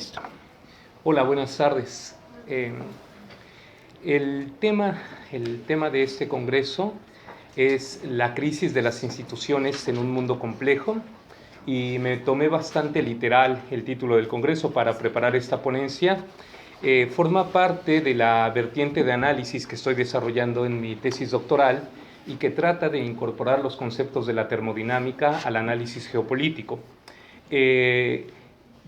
Listo. Hola, buenas tardes. El tema de este congreso es la crisis de las instituciones en un mundo complejo, y me tomé bastante literal el título del congreso para preparar esta ponencia. Forma parte de la vertiente de análisis que estoy desarrollando en mi tesis doctoral y que trata de incorporar los conceptos de la termodinámica al análisis geopolítico.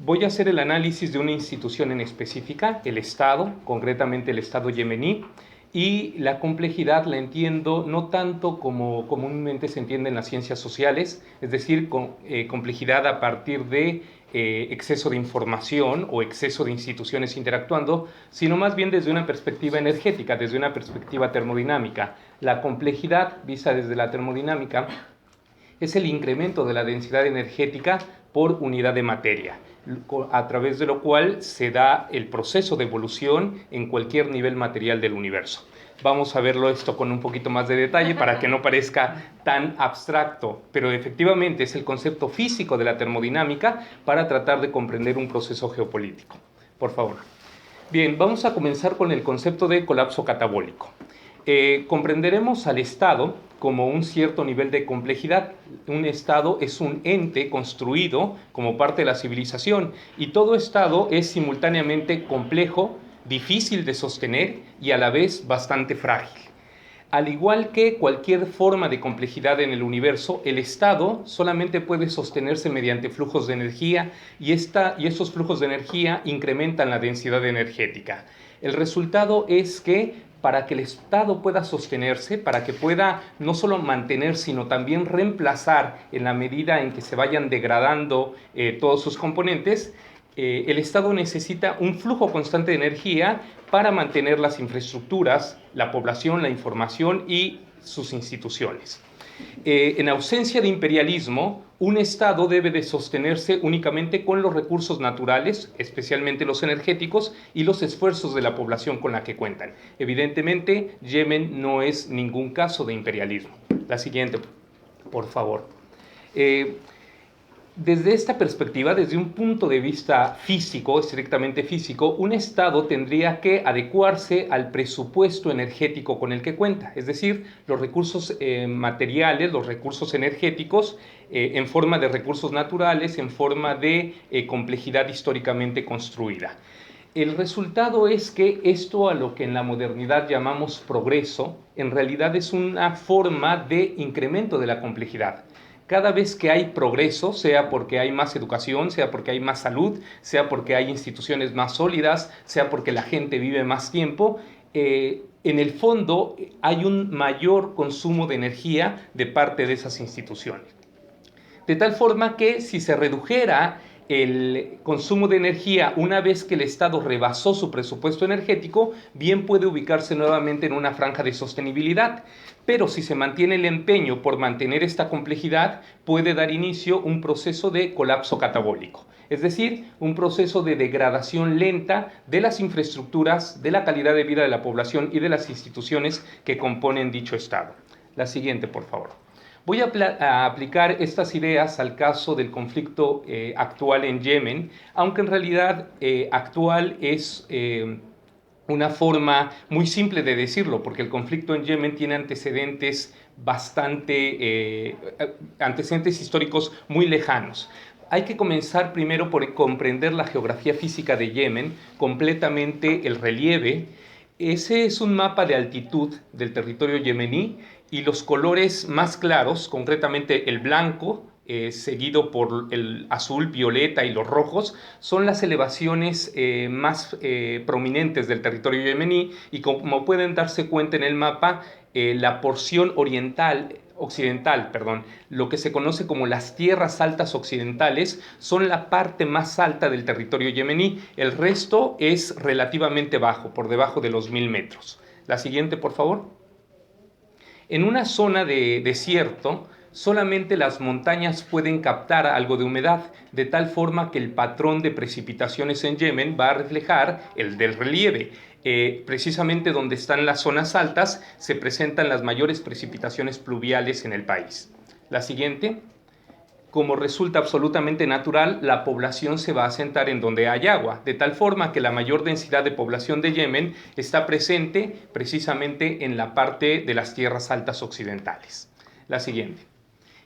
Voy a hacer el análisis de una institución en específica, el Estado, concretamente el Estado yemení, y la complejidad la entiendo no tanto como comúnmente se entiende en las ciencias sociales, es decir, complejidad a partir de exceso de información o exceso de instituciones interactuando, sino más bien desde una perspectiva energética, desde una perspectiva termodinámica. La complejidad, vista desde la termodinámica, es el incremento de la densidad energética por unidad de materia, a través de lo cual se da el proceso de evolución en cualquier nivel material del universo. Vamos a verlo esto con un poquito más de detalle para que no parezca tan abstracto, pero efectivamente es el concepto físico de la termodinámica para tratar de comprender un proceso geopolítico. Por favor. Bien, vamos a comenzar con el concepto de colapso catabólico. Comprenderemos al Estado como un cierto nivel de complejidad. Un Estado es un ente construido como parte de la civilización, y todo Estado es simultáneamente complejo, difícil de sostener y a la vez bastante frágil. Al igual que cualquier forma de complejidad en el universo, el Estado solamente puede sostenerse mediante flujos de energía, y esos flujos de energía incrementan la densidad energética. El resultado es que para que el Estado pueda sostenerse, para que pueda no solo mantener, sino también reemplazar en la medida en que se vayan degradando todos sus componentes, el Estado necesita un flujo constante de energía para mantener las infraestructuras, la población, la información y sus instituciones. En ausencia de imperialismo, un Estado debe de sostenerse únicamente con los recursos naturales, especialmente los energéticos, y los esfuerzos de la población con la que cuentan. Evidentemente, Yemen no es ningún caso de imperialismo. La siguiente, por favor. Desde esta perspectiva, desde un punto de vista físico, estrictamente físico, un Estado tendría que adecuarse al presupuesto energético con el que cuenta, es decir, los recursos materiales, los recursos energéticos, en forma de recursos naturales, en forma de complejidad históricamente construida. El resultado es que esto, a lo que en la modernidad llamamos progreso, en realidad es una forma de incremento de la complejidad. Cada vez que hay progreso, sea porque hay más educación, sea porque hay más salud, sea porque hay instituciones más sólidas, sea porque la gente vive más tiempo, en el fondo hay un mayor consumo de energía de parte de esas instituciones. De tal forma que si se redujera el consumo de energía una vez que el Estado rebasó su presupuesto energético, bien puede ubicarse nuevamente en una franja de sostenibilidad. Pero si se mantiene el empeño por mantener esta complejidad, puede dar inicio a un proceso de colapso catabólico, es decir, un proceso de degradación lenta de las infraestructuras, de la calidad de vida de la población y de las instituciones que componen dicho Estado. La siguiente, por favor. Voy a aplicar estas ideas al caso del conflicto actual en Yemen, aunque en realidad actual es una forma muy simple de decirlo, porque el conflicto en Yemen tiene antecedentes antecedentes históricos muy lejanos. Hay que comenzar primero por comprender la geografía física de Yemen, completamente el relieve. Ese es un mapa de altitud del territorio yemení, y los colores más claros, concretamente el blanco, seguido por el azul, violeta y los rojos, son las elevaciones más prominentes del territorio yemení, y como pueden darse cuenta en el mapa, la porción occidental, lo que se conoce como las tierras altas occidentales, son la parte más alta del territorio yemení. El resto es relativamente bajo, por debajo de los 1000 metros. La siguiente, por favor. En una zona de desierto, solamente las montañas pueden captar algo de humedad, de tal forma que el patrón de precipitaciones en Yemen va a reflejar el del relieve. Precisamente donde están las zonas altas se presentan las mayores precipitaciones pluviales en el país. La siguiente. como resulta absolutamente natural, la población se va a asentar en donde hay agua, de tal forma que la mayor densidad de población de Yemen está presente precisamente en la parte de las tierras altas occidentales. La siguiente.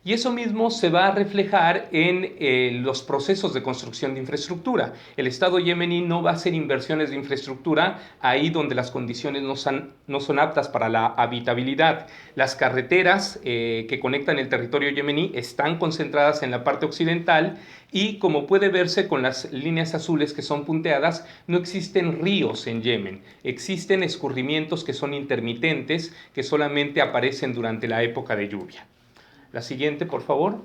Y eso mismo se va a reflejar en los procesos de construcción de infraestructura. El Estado yemení no va a hacer inversiones de infraestructura ahí donde las condiciones no son aptas para la habitabilidad. Las carreteras que conectan el territorio yemení están concentradas en la parte occidental y, como puede verse con las líneas azules que son punteadas, no existen ríos en Yemen. Existen escurrimientos que son intermitentes, que solamente aparecen durante la época de lluvia. La siguiente, por favor.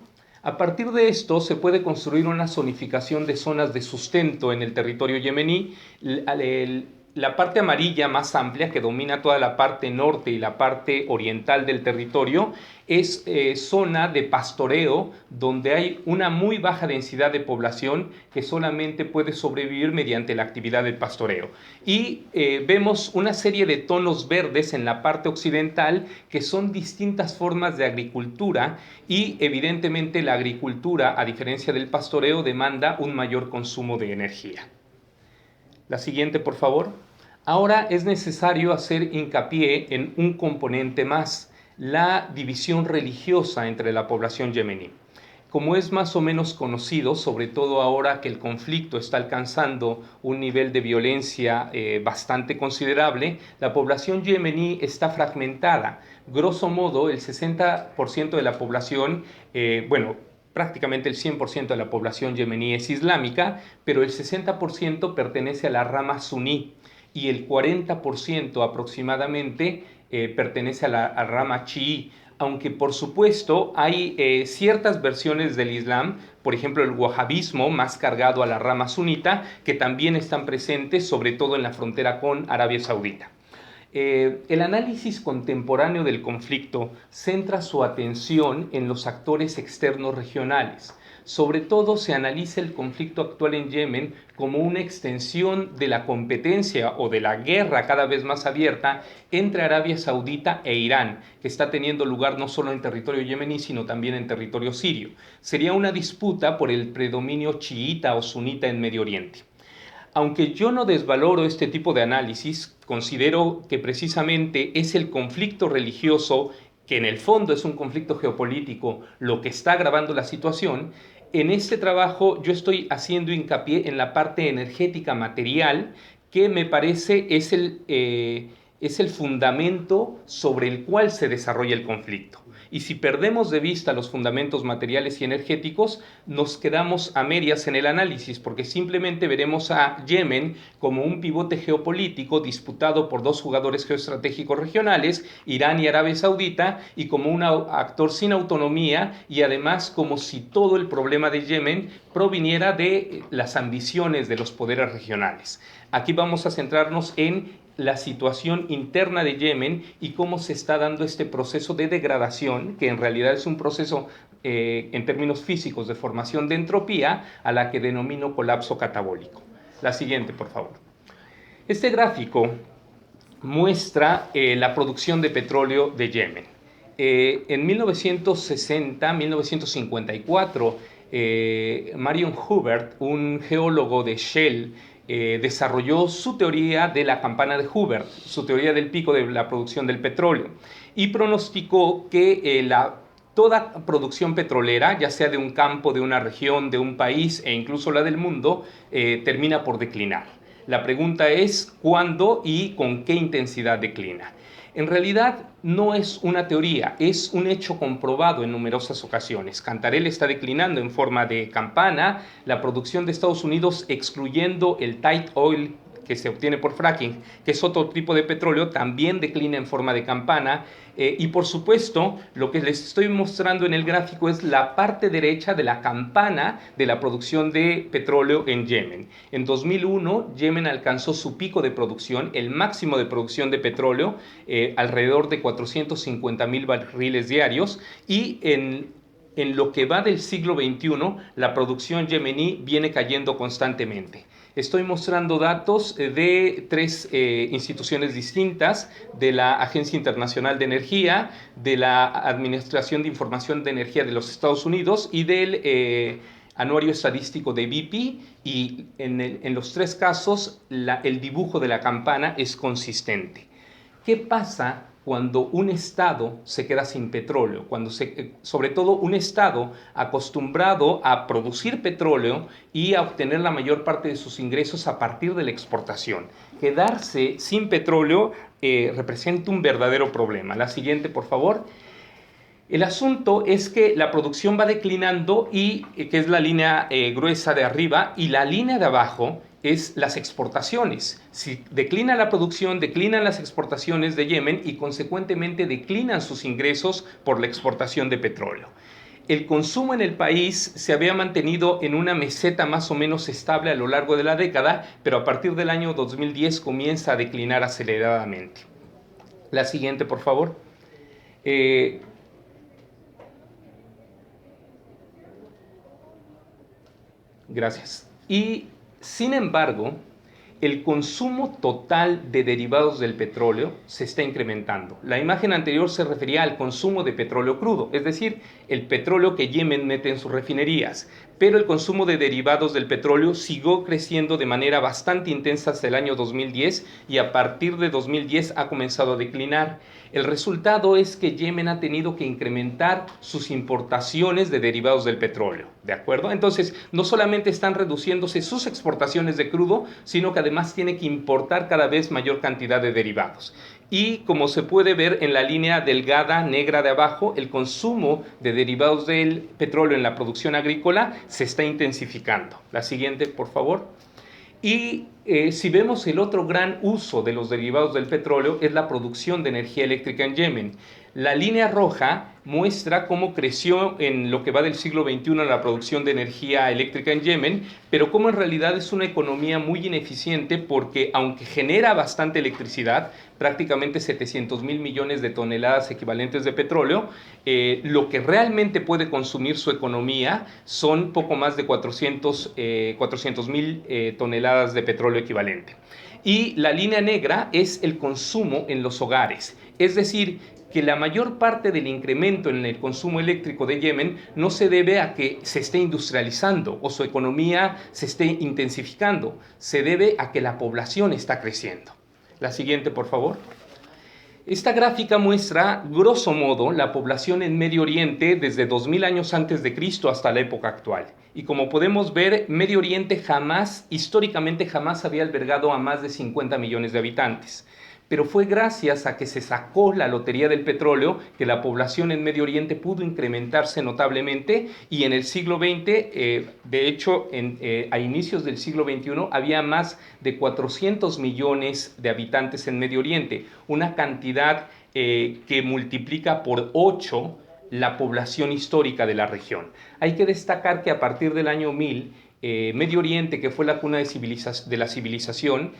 A partir de esto se puede construir una zonificación de zonas de sustento en el territorio yemení. La parte amarilla más amplia, que domina toda la parte norte y la parte oriental del territorio, es zona de pastoreo donde hay una muy baja densidad de población que solamente puede sobrevivir mediante la actividad del pastoreo. Y vemos una serie de tonos verdes en la parte occidental que son distintas formas de agricultura y evidentemente la agricultura, a diferencia del pastoreo, demanda un mayor consumo de energía. La siguiente, por favor. Ahora es necesario hacer hincapié en un componente más, la división religiosa entre la población yemení. Como es más o menos conocido, sobre todo ahora que el conflicto está alcanzando un nivel de violencia bastante considerable, la población yemení está fragmentada. Grosso modo, el 60% de la población, prácticamente el 100% de la población yemení es islámica, pero el 60% pertenece a la rama suní y el 40% aproximadamente pertenece a la rama chií, aunque por supuesto hay ciertas versiones del Islam, por ejemplo el wahabismo, más cargado a la rama sunita, que también están presentes, sobre todo en la frontera con Arabia Saudita. El análisis contemporáneo del conflicto centra su atención en los actores externos regionales. Sobre todo se analiza el conflicto actual en Yemen como una extensión de la competencia o de la guerra cada vez más abierta entre Arabia Saudita e Irán, que está teniendo lugar no solo en territorio yemení, sino también en territorio sirio. Sería una disputa por el predominio chiita o sunita en Medio Oriente. Aunque yo no desvaloro este tipo de análisis, considero que precisamente es el conflicto religioso, que en el fondo es un conflicto geopolítico, lo que está agravando la situación. En este trabajo yo estoy haciendo hincapié en la parte energética material, que me parece es el fundamento sobre el cual se desarrolla el conflicto. Y si perdemos de vista los fundamentos materiales y energéticos, nos quedamos a medias en el análisis, porque simplemente veremos a Yemen como un pivote geopolítico disputado por dos jugadores geoestratégicos regionales, Irán y Arabia Saudita, y como un actor sin autonomía, y además como si todo el problema de Yemen proviniera de las ambiciones de los poderes regionales. Aquí vamos a centrarnos en la situación interna de Yemen y cómo se está dando este proceso de degradación, que en realidad es un proceso en términos físicos de formación de entropía, a la que denomino colapso catabólico. La siguiente, por favor. Este gráfico muestra la producción de petróleo de Yemen. En 1954, Marion Hubert, un geólogo de Shell, desarrolló su teoría de la campana de Hubert, su teoría del pico de la producción del petróleo, y pronosticó que toda producción petrolera, ya sea de un campo, de una región, de un país e incluso la del mundo, termina por declinar. La pregunta es ¿cuándo y con qué intensidad declina? En realidad no es una teoría, es un hecho comprobado en numerosas ocasiones. Cantarell está declinando en forma de campana, la producción de Estados Unidos, excluyendo el tight oil que se obtiene por fracking, que es otro tipo de petróleo, también declina en forma de campana. Y por supuesto, lo que les estoy mostrando en el gráfico es la parte derecha de la campana de la producción de petróleo en Yemen. En 2001, Yemen alcanzó su pico de producción, el máximo de producción de petróleo, alrededor de 450,000 barriles diarios, y en lo que va del siglo XXI, la producción yemení viene cayendo constantemente. Estoy mostrando datos de tres instituciones distintas, de la Agencia Internacional de Energía, de la Administración de Información de Energía de los Estados Unidos y del Anuario Estadístico de BP, y en los tres casos el dibujo de la campana es consistente. ¿Qué pasa cuando un estado se queda sin petróleo? Sobre todo un estado acostumbrado a producir petróleo y a obtener la mayor parte de sus ingresos a partir de la exportación. Quedarse sin petróleo representa un verdadero problema. La siguiente, por favor. El asunto es que la producción va declinando, y que es la línea gruesa de arriba, y la línea de abajo es las exportaciones. Si declina la producción, declinan las exportaciones de Yemen y consecuentemente declinan sus ingresos por la exportación de petróleo. El consumo en el país se había mantenido en una meseta más o menos estable a lo largo de la década, pero a partir del año 2010 comienza a declinar aceleradamente. La siguiente, por favor. Gracias. Y, sin embargo, el consumo total de derivados del petróleo se está incrementando. La imagen anterior se refería al consumo de petróleo crudo, es decir, el petróleo que Yemen mete en sus refinerías. Pero el consumo de derivados del petróleo siguió creciendo de manera bastante intensa hasta el año 2010, y a partir de 2010 ha comenzado a declinar. El resultado es que Yemen ha tenido que incrementar sus importaciones de derivados del petróleo, ¿de acuerdo? Entonces, no solamente están reduciéndose sus exportaciones de crudo, sino que además tiene que importar cada vez mayor cantidad de derivados. Y como se puede ver en la línea delgada negra de abajo, el consumo de derivados del petróleo en la producción agrícola se está intensificando. La siguiente, por favor. Y si vemos el otro gran uso de los derivados del petróleo es la producción de energía eléctrica en Yemen. La línea roja muestra cómo creció en lo que va del siglo XXI la producción de energía eléctrica en Yemen, pero cómo en realidad es una economía muy ineficiente, porque aunque genera bastante electricidad, prácticamente 700.000 millones de toneladas equivalentes de petróleo, lo que realmente puede consumir su economía son poco más de 400.000 toneladas de petróleo equivalente. Y la línea negra es el consumo en los hogares, es decir, que la mayor parte del incremento en el consumo eléctrico de Yemen no se debe a que se esté industrializando o su economía se esté intensificando, se debe a que la población está creciendo. La siguiente, por favor. Esta gráfica muestra, grosso modo, la población en Medio Oriente desde 2000 años antes de Cristo hasta la época actual. Y como podemos ver, Medio Oriente históricamente jamás había albergado a más de 50 millones de habitantes. Pero fue gracias a que se sacó la lotería del petróleo que la población en Medio Oriente pudo incrementarse notablemente, y en el siglo XX, de hecho, a inicios del siglo XXI, había más de 400 millones de habitantes en Medio Oriente, una cantidad que multiplica por 8 la población histórica de la región. Hay que destacar que a partir del año 1000, Medio Oriente, que fue la cuna de la civilización,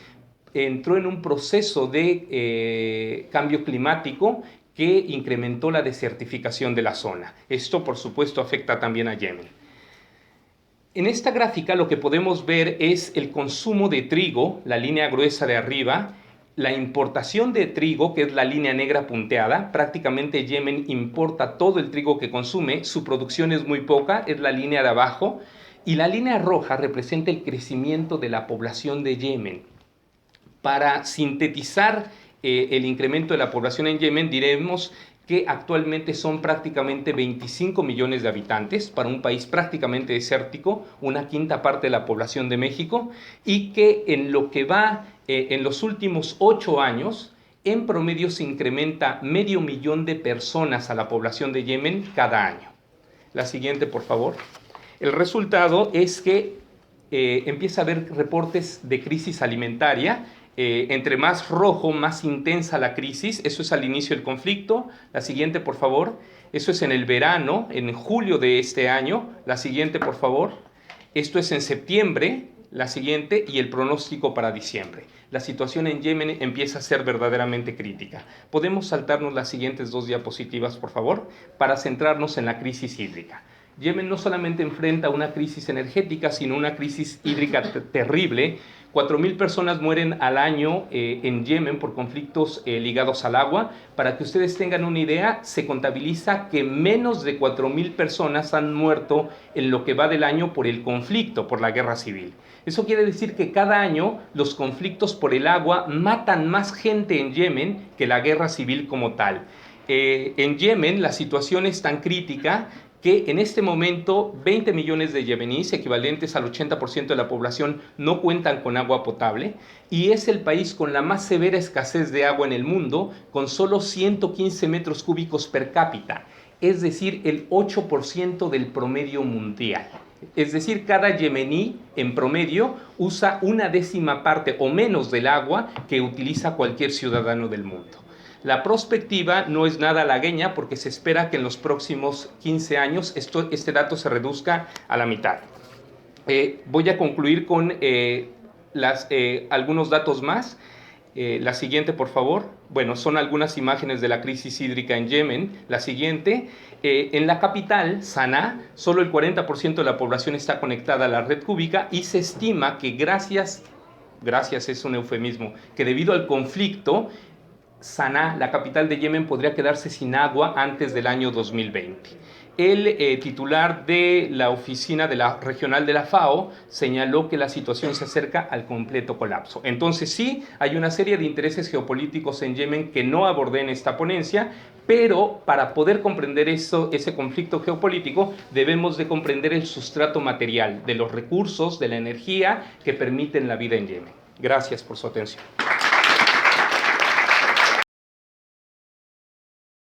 entró en un proceso de cambio climático que incrementó la desertificación de la zona. Esto, por supuesto, afecta también a Yemen. En esta gráfica lo que podemos ver es el consumo de trigo, la línea gruesa de arriba, la importación de trigo, que es la línea negra punteada. Prácticamente Yemen importa todo el trigo que consume, su producción es muy poca, es la línea de abajo, y la línea roja representa el crecimiento de la población de Yemen. Para sintetizar el incremento de la población en Yemen, diremos que actualmente son prácticamente 25 millones de habitantes, para un país prácticamente desértico, una quinta parte de la población de México, y que en lo que va en los últimos 8 años, en promedio se incrementa 500.000 de personas a la población de Yemen cada año. La siguiente, por favor. El resultado es que empieza a haber reportes de crisis alimentaria. Entre más rojo, más intensa la crisis. Eso es al inicio del conflicto. La siguiente, por favor. Eso es en el verano, en julio de este año. La siguiente, por favor. Esto es en septiembre. La siguiente, y el pronóstico para diciembre. La situación en Yemen empieza a ser verdaderamente crítica. Podemos saltarnos las siguientes 2 diapositivas, por favor, para centrarnos en la crisis hídrica. Yemen no solamente enfrenta una crisis energética, sino una crisis hídrica terrible. 4.000 personas mueren al año en Yemen por conflictos ligados al agua. Para que ustedes tengan una idea, se contabiliza que menos de 4.000 personas han muerto en lo que va del año por el conflicto, por la guerra civil. Eso quiere decir que cada año los conflictos por el agua matan más gente en Yemen que la guerra civil como tal. En Yemen la situación es tan crítica que en este momento 20 millones de yemeníes, equivalentes al 80% de la población, no cuentan con agua potable, y es el país con la más severa escasez de agua en el mundo, con solo 115 metros cúbicos per cápita, es decir, el 8% del promedio mundial. Es decir, cada yemení en promedio usa una décima parte o menos del agua que utiliza cualquier ciudadano del mundo. La prospectiva no es nada halagüeña porque se espera que en los próximos 15 años este dato se reduzca a la mitad. Voy a concluir con algunos datos más. La siguiente, por favor. Bueno, son algunas imágenes de la crisis hídrica en Yemen. La siguiente, en la capital, Saná, solo el 40% de la población está conectada a la red cúbica y se estima que gracias es un eufemismo, que debido al conflicto, Saná, la capital de Yemen, podría quedarse sin agua antes del año 2020. El titular de la oficina regional de la FAO señaló que la situación se acerca al completo colapso. Entonces sí, hay una serie de intereses geopolíticos en Yemen que no abordé en esta ponencia, pero para poder comprender ese conflicto geopolítico debemos de comprender el sustrato material de los recursos, de la energía que permiten la vida en Yemen. Gracias por su atención.